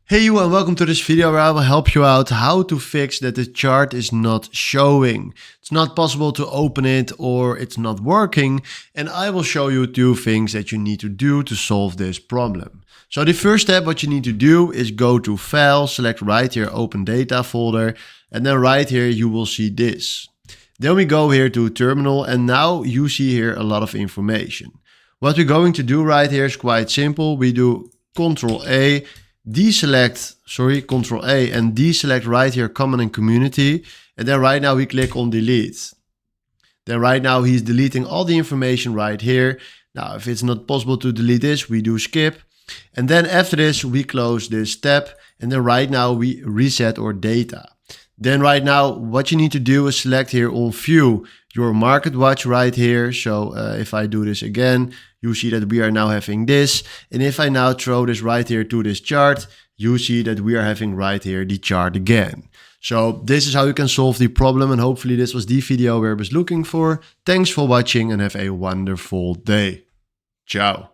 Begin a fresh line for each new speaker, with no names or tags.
Hey you and welcome to this video where I will help you out how to fix that the chart is not showing. It's not possible to open it or it's not working, and I will show you 2 things that you need to do to solve this problem. So the first step what you need to do is go to File, select right here Open Data folder, and then right here you will see this. Then we go here to Terminal and now you see here a lot of information. What we're going to do right here is quite simple. We do Ctrl A and deselect right here common and community, and then right now we click on delete. Then right now he's deleting all the information right here. Now if it's not possible to delete this, we do skip, and then after this we close this tab, and then right now we reset our data. Then right now what you need to do is select here on view your market watch right here. So if I do this again, you see that we are now having this. And if I now throw this right here to this chart, you see that we are having right here the chart again. So this is how you can solve the problem, and hopefully this was the video where I was looking for. Thanks for watching and have a wonderful day. Ciao.